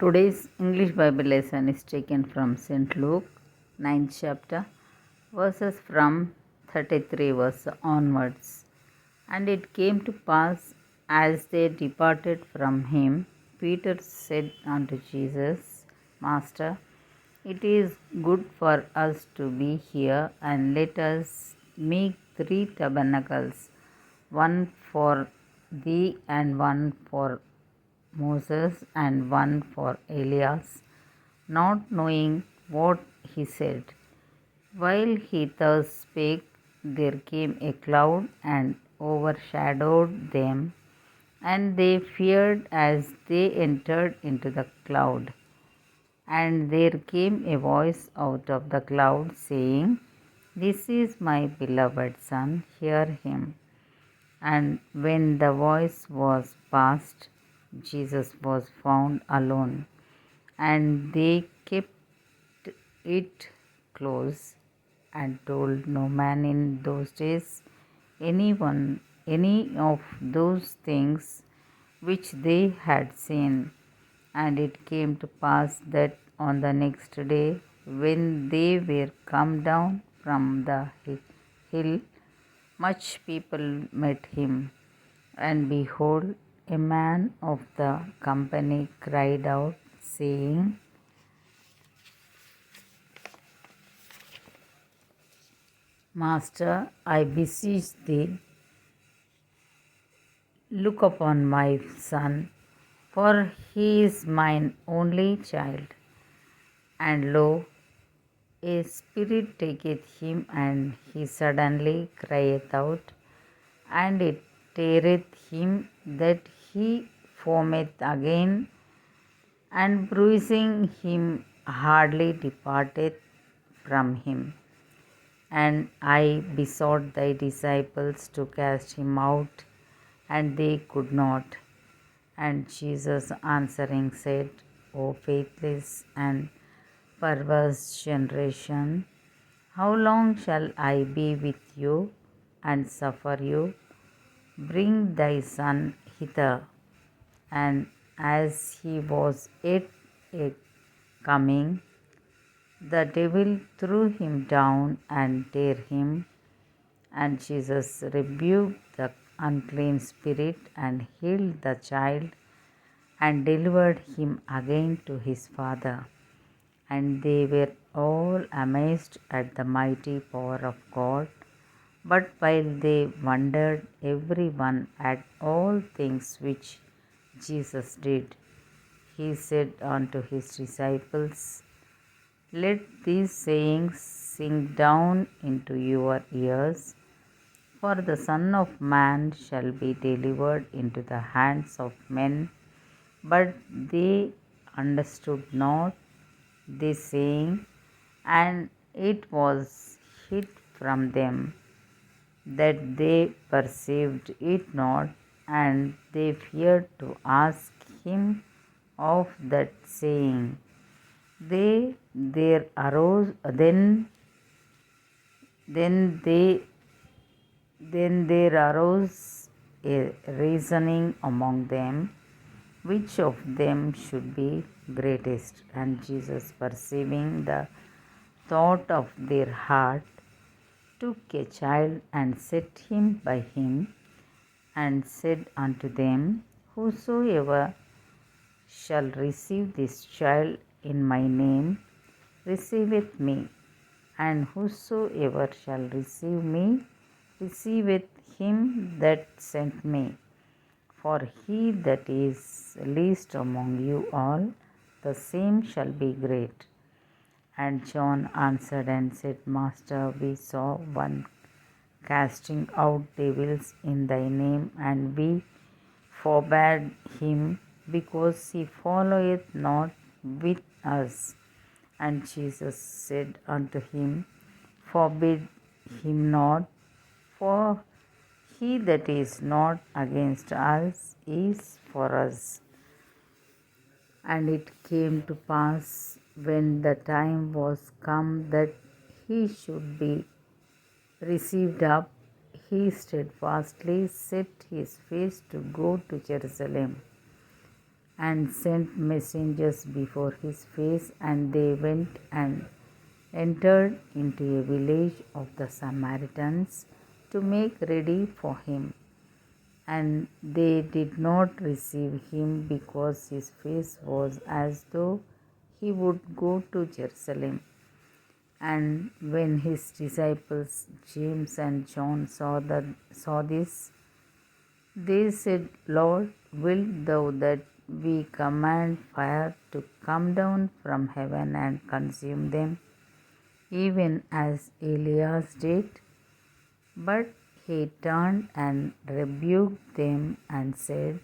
Today's English Bible lesson is taken from St. Luke, 9th chapter, verses from 33 verse onwards. And it came to pass, as they departed from him, Peter said unto Jesus, Master, it is good for us to be here, and let us make 3 tabernacles, one for thee, and one for Moses, and one for Elias, not knowing what he said. While he thus spake, there came a cloud and overshadowed them, and they feared as they entered into the cloud. And there came a voice out of the cloud, saying, This is my beloved Son, hear him. And when the voice was past, Jesus was found alone, and they kept it close, and told no man in those days any of those things which they had seen. And it came to pass that on the next day, when they were come down from the hill, much people met him. And behold, a man of the company cried out, saying, Master, I beseech thee, look upon my son, for he is mine only child. And lo, a spirit taketh him, and he suddenly crieth out, and it teareth him that he foameth again, and bruising him hardly departeth from him. And I besought thy disciples to cast him out, and they could not. And Jesus answering said, O faithless and perverse generation, how long shall I be with you and suffer you? Bring thy son hither. And as he was yet coming, the devil threw him down and tear him. And Jesus rebuked the unclean spirit, and healed the child, and delivered him again to his father. And they were all amazed at the mighty power of God. But while they wondered every one at all things which Jesus did, he said unto his disciples, Let these sayings sink down into your ears. For the Son of Man shall be delivered into the hands of men. But they understood not this saying, and it was hid from them, that they perceived it not, and they feared to ask him of that saying. They there arose then they Then there arose a reasoning among them, which of them should be greatest. And Jesus, perceiving the thought of their heart, took a child and set him by him, and said unto them, Whosoever shall receive this child in my name receiveth me, and whosoever shall receive me receiveth him that sent me. For he that is least among you all, the same shall be great. And John answered and said, Master, we saw one casting out devils in thy name, and we forbade him, because he followeth not with us. And Jesus said unto him, Forbid him not, for he that is not against us is for us. And it came to pass, when the time was come that he should be received up, he steadfastly set his face to go to Jerusalem, and sent messengers before his face, and they went and entered into a village of the Samaritans to make ready for him. And they did not receive him because his face was as though he would go to Jerusalem. And when his disciples James and John saw this, they said, Lord, wilt thou that we command fire to come down from heaven and consume them, even as Elias did? But he turned and rebuked them and said,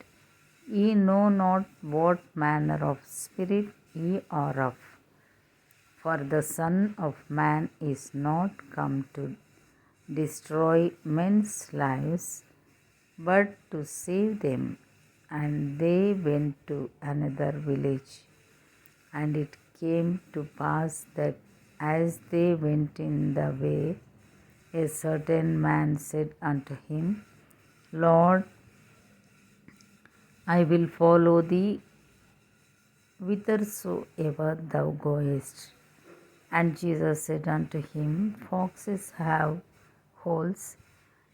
Ye know not what manner of spirit ye are of. For the Son of Man is not come to destroy men's lives, but to save them. And they went to another village. And it came to pass that as they went in the way, a certain man said unto him, Lord, I will follow thee whithersoever thou goest. And Jesus said unto him, Foxes have holes,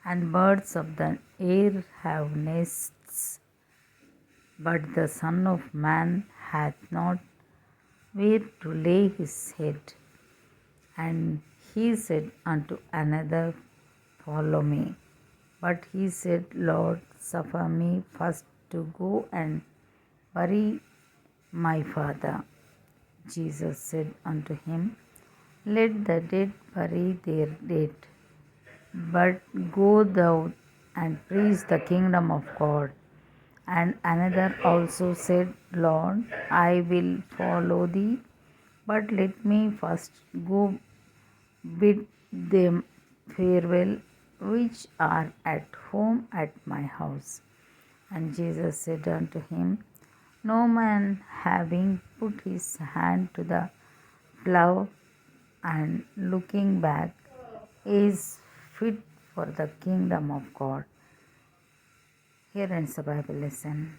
and birds of the air have nests, but the Son of Man hath not where to lay his head. And he said unto another, Follow me. But he said, Lord, suffer me first to go and bury my father. Jesus said unto him, Let the dead bury their dead, but go thou and preach the kingdom of God. And another also said, Lord, I will follow thee, but let me first go bid them farewell which are at home at my house. And Jesus said unto him, No man having put his hand to the plough and looking back is fit for the kingdom of God. Here ends the Bible lesson.